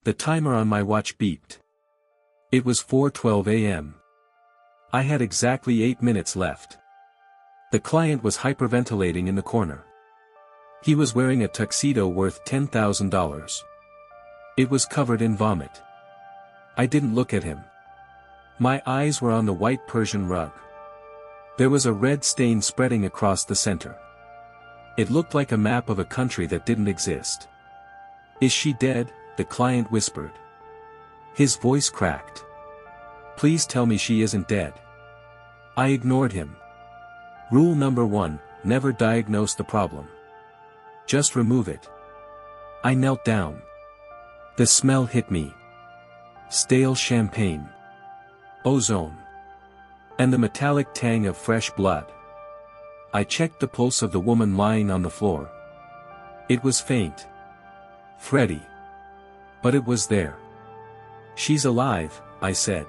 The timer on my watch beeped. It was 4:12 a.m. I had exactly 8 minutes left. The client was hyperventilating in the corner. He was wearing a tuxedo worth $10,000. It was covered in vomit. I didn't look at him. My eyes were on the white Persian rug. There was a red stain spreading across the center. It looked like a map of a country that didn't exist. "Is she dead?" the client whispered. His voice cracked. "Please tell me she isn't dead." I ignored him. Rule number 1, never diagnose the problem. Just remove it. I knelt down. The smell hit me. Stale champagne. Ozone. And the metallic tang of fresh blood. I checked the pulse of the woman lying on the floor. It was faint. Freddie. But it was there. "She's alive," I said.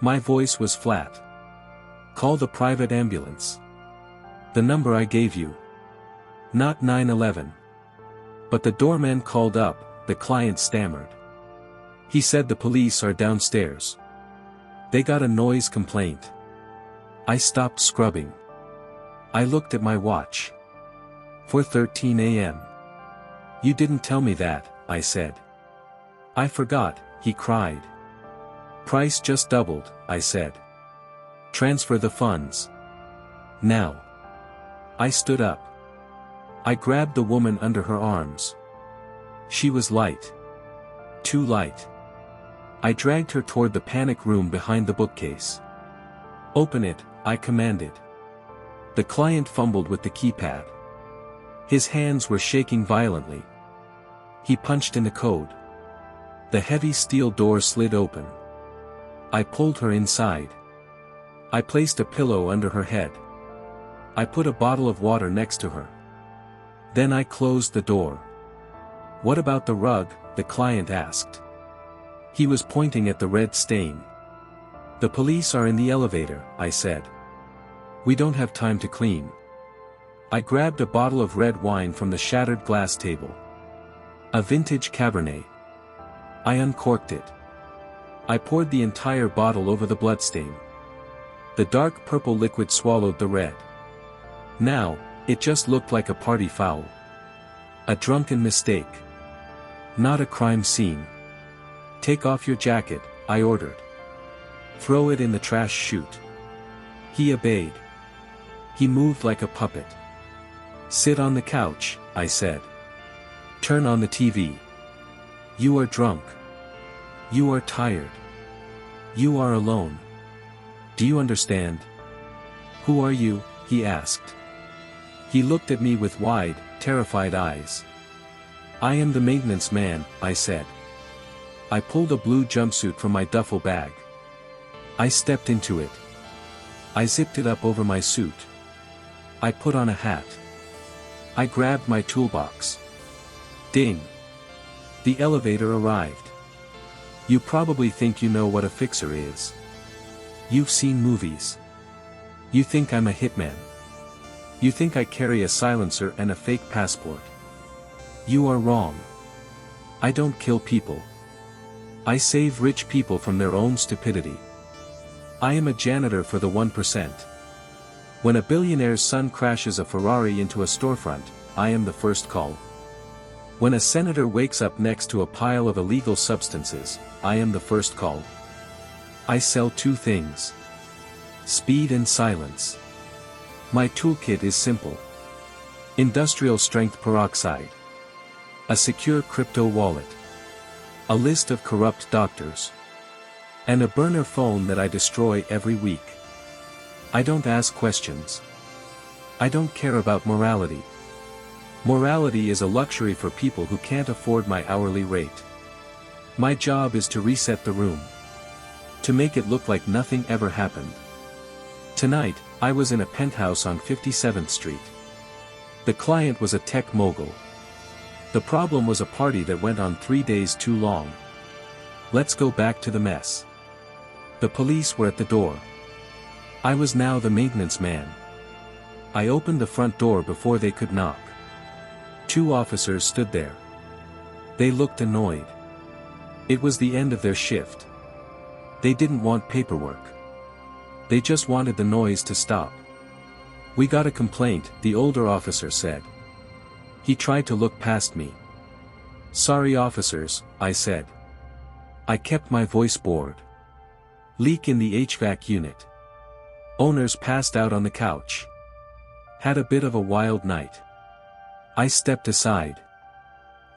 My voice was flat. "Call the private ambulance." "The number I gave you." "Not 911. "But the doorman called up," the client stammered. "He said the police are downstairs. They got a noise complaint." I stopped scrubbing. I looked at my watch. 4:13 a.m. "You didn't tell me that," I said. "I forgot," he cried. "Price just doubled," I said. "Transfer the funds. Now." I stood up. I grabbed the woman under her arms. She was light. Too light. I dragged her toward the panic room behind the bookcase. "Open it," I commanded. The client fumbled with the keypad. His hands were shaking violently. He punched in the code. The heavy steel door slid open. I pulled her inside. I placed a pillow under her head. I put a bottle of water next to her. Then I closed the door. "What about the rug?" the client asked. He was pointing at the red stain. "The police are in the elevator," I said. "We don't have time to clean." I grabbed a bottle of red wine from the shattered glass table. A vintage Cabernet. I uncorked it. I poured the entire bottle over the bloodstain. The dark purple liquid swallowed the red. Now, it just looked like a party foul. A drunken mistake. Not a crime scene. "Take off your jacket," I ordered. "Throw it in the trash chute." He obeyed. He moved like a puppet. "Sit on the couch," I said. "Turn on the TV. You are drunk. You are tired. You are alone. Do you understand?" "Who are you?" he asked. He looked at me with wide, terrified eyes. "I am the maintenance man," I said. I pulled a blue jumpsuit from my duffel bag. I stepped into it. I zipped it up over my suit. I put on a hat. I grabbed my toolbox. Ding! The elevator arrived. You probably think you know what a fixer is. You've seen movies. You think I'm a hitman. You think I carry a silencer and a fake passport. You are wrong. I don't kill people. I save rich people from their own stupidity. I am a janitor for the 1%. When a billionaire's son crashes a Ferrari into a storefront, I am the first call. When a senator wakes up next to a pile of illegal substances, I am the first call. I sell two things: speed and silence. My toolkit is simple. Industrial strength peroxide. A secure crypto wallet. A list of corrupt doctors. And a burner phone that I destroy every week. I don't ask questions. I don't care about morality. Morality is a luxury for people who can't afford my hourly rate. My job is to reset the room. To make it look like nothing ever happened. Tonight, I was in a penthouse on 57th Street. The client was a tech mogul. The problem was a party that went on 3 days too long. Let's go back to the mess. The police were at the door. I was now the maintenance man. I opened the front door before they could knock. 2 officers stood there. They looked annoyed. It was the end of their shift. They didn't want paperwork. They just wanted the noise to stop. "We got a complaint," the older officer said. He tried to look past me. "Sorry officers," I said. I kept my voice bored. "Leak in the HVAC unit. Owners passed out on the couch. Had a bit of a wild night." I stepped aside.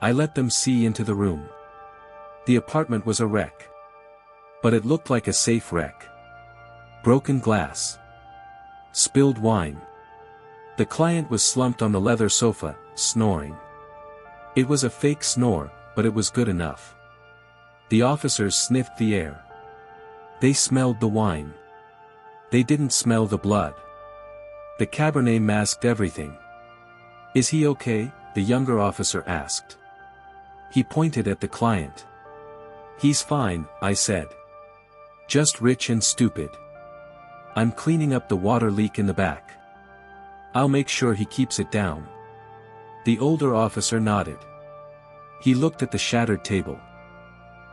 I let them see into the room. The apartment was a wreck. But it looked like a safe wreck. Broken glass. Spilled wine. The client was slumped on the leather sofa, snoring. It was a fake snore, but it was good enough. The officers sniffed the air. They smelled the wine. They didn't smell the blood. The Cabernet masked everything. "Is he okay?" the younger officer asked. He pointed at the client. "He's fine," I said. "Just rich and stupid. I'm cleaning up the water leak in the back. I'll make sure he keeps it down." The older officer nodded. He looked at the shattered table.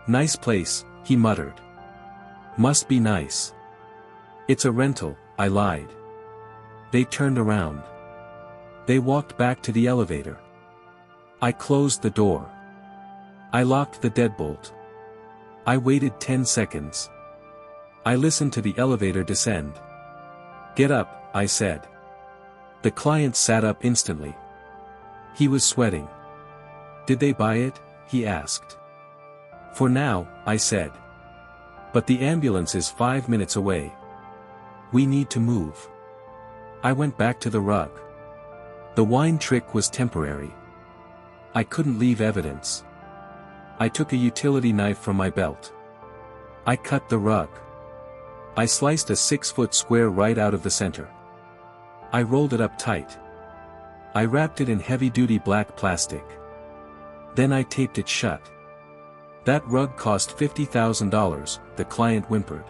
"Nice place," he muttered. "Must be nice." "It's a rental," I lied. They turned around. They walked back to the elevator. I closed the door. I locked the deadbolt. I waited 10 seconds. I listened to the elevator descend. "Get up," I said. The client sat up instantly. He was sweating. "Did they buy it?" he asked. "For now," I said. "But the ambulance is 5 minutes away. We need to move." I went back to the rug. The wine trick was temporary. I couldn't leave evidence. I took a utility knife from my belt. I cut the rug. I sliced a 6-foot square right out of the center. I rolled it up tight. I wrapped it in heavy-duty black plastic. Then I taped it shut. "That rug cost $50,000, the client whimpered.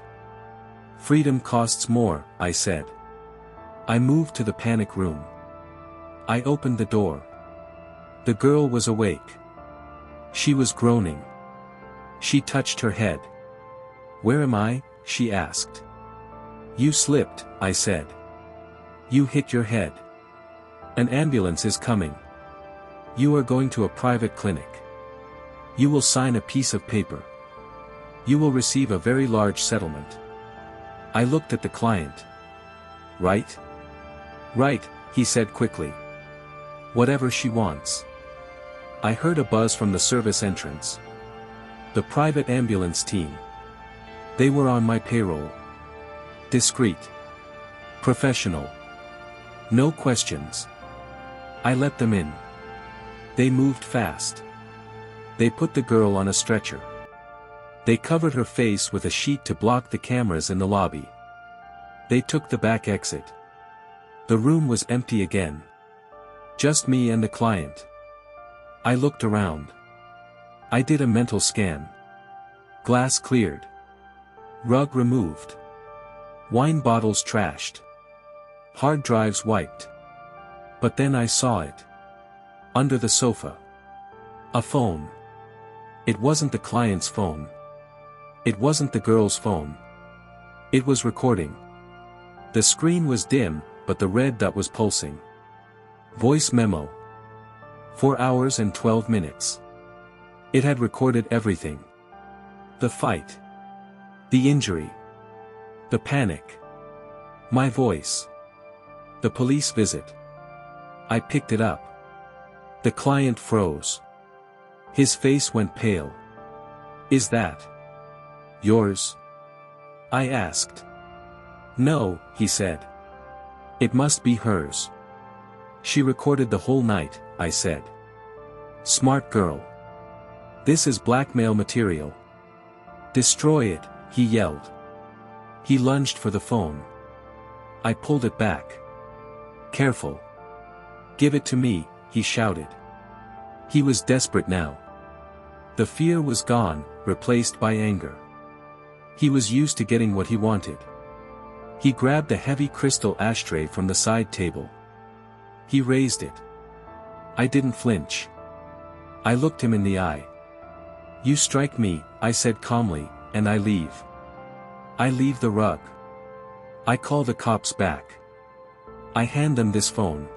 "Freedom costs more," I said. I moved to the panic room. I opened the door. The girl was awake. She was groaning. She touched her head. "Where am I?" she asked. "You slipped," I said. "You hit your head. An ambulance is coming. You are going to a private clinic. You will sign a piece of paper. You will receive a very large settlement." I looked at the client. "Right?" "Right," he said quickly. "Whatever she wants." I heard a buzz from the service entrance. The private ambulance team. They were on my payroll. Discreet. Professional. No questions. I let them in. They moved fast. They put the girl on a stretcher. They covered her face with a sheet to block the cameras in the lobby. They took the back exit. The room was empty again. Just me and the client. I looked around. I did a mental scan. Glass cleared. Rug removed. Wine bottles trashed. Hard drives wiped. But then I saw it. Under the sofa. A phone. It wasn't the client's phone. It wasn't the girl's phone. It was recording. The screen was dim, but the red dot was pulsing. Voice memo. 4 hours and 12 minutes. It had recorded everything. The fight. The injury. The panic. My voice. The police visit. I picked it up. The client froze. His face went pale. "Is that yours?" I asked. "No," he said. "It must be hers. She recorded the whole night," I said. "Smart girl. This is blackmail material. Destroy it," he yelled. He lunged for the phone. I pulled it back. "Careful. Give it to me," he shouted. He was desperate now. The fear was gone, replaced by anger. He was used to getting what he wanted. He grabbed a heavy crystal ashtray from the side table. He raised it. I didn't flinch. I looked him in the eye. You strike me, I said calmly, and I leave. I leave the rug. I call the cops back. I hand them this phone.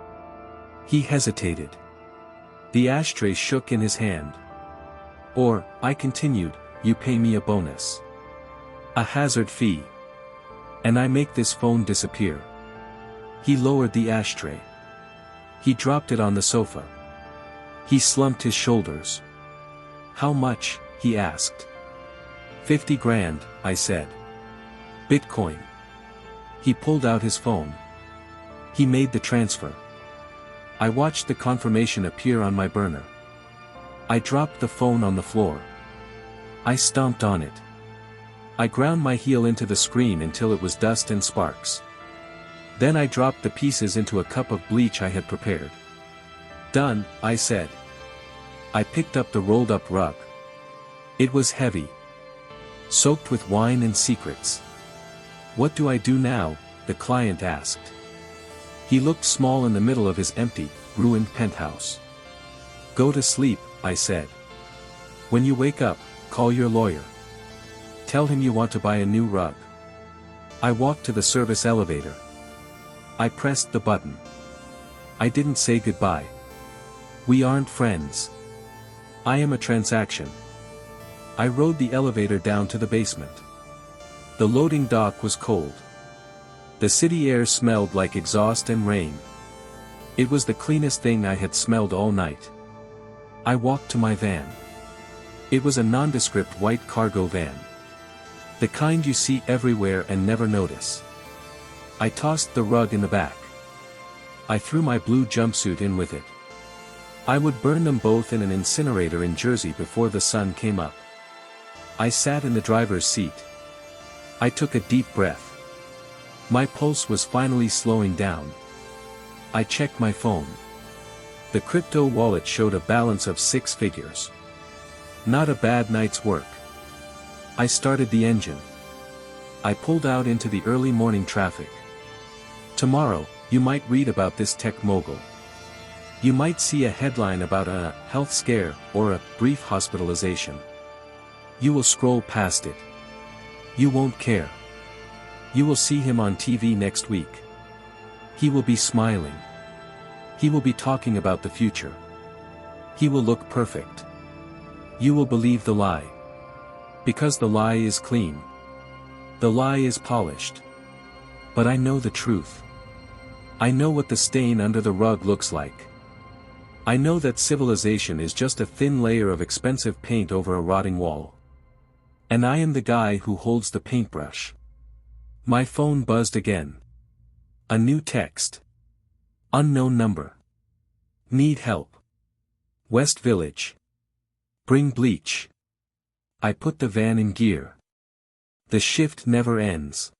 He hesitated. The ashtray shook in his hand. Or, I continued, you pay me a bonus. A hazard fee. And I make this phone disappear. He lowered the ashtray. He dropped it on the sofa. He slumped his shoulders. How much? He asked. 50 grand, I said. Bitcoin. He pulled out his phone. He made the transfer. I watched the confirmation appear on my burner. I dropped the phone on the floor. I stomped on it. I ground my heel into the screen until it was dust and sparks. Then I dropped the pieces into a cup of bleach I had prepared. Done, I said. I picked up the rolled-up rug. It was heavy. Soaked with wine and secrets. What do I do now? The client asked. He looked small in the middle of his empty, ruined penthouse. Go to sleep, I said. When you wake up, call your lawyer. Tell him you want to buy a new rug. I walked to the service elevator. I pressed the button. I didn't say goodbye. We aren't friends. I am a transaction. I rode the elevator down to the basement. The loading dock was cold. The city air smelled like exhaust and rain. It was the cleanest thing I had smelled all night. I walked to my van. It was a nondescript white cargo van. The kind you see everywhere and never notice. I tossed the rug in the back. I threw my blue jumpsuit in with it. I would burn them both in an incinerator in Jersey before the sun came up. I sat in the driver's seat. I took a deep breath. My pulse was finally slowing down. I checked my phone. The crypto wallet showed a balance of 6 figures. Not a bad night's work. I started the engine. I pulled out into the early morning traffic. Tomorrow, you might read about this tech mogul. You might see a headline about a health scare or a brief hospitalization. You will scroll past it. You won't care. You will see him on TV next week. He will be smiling. He will be talking about the future. He will look perfect. You will believe the lie. Because the lie is clean. The lie is polished. But I know the truth. I know what the stain under the rug looks like. I know that civilization is just a thin layer of expensive paint over a rotting wall. And I am the guy who holds the paintbrush. My phone buzzed again. A new text. Unknown number. Need help. West Village. Bring bleach. I put the van in gear. The shift never ends.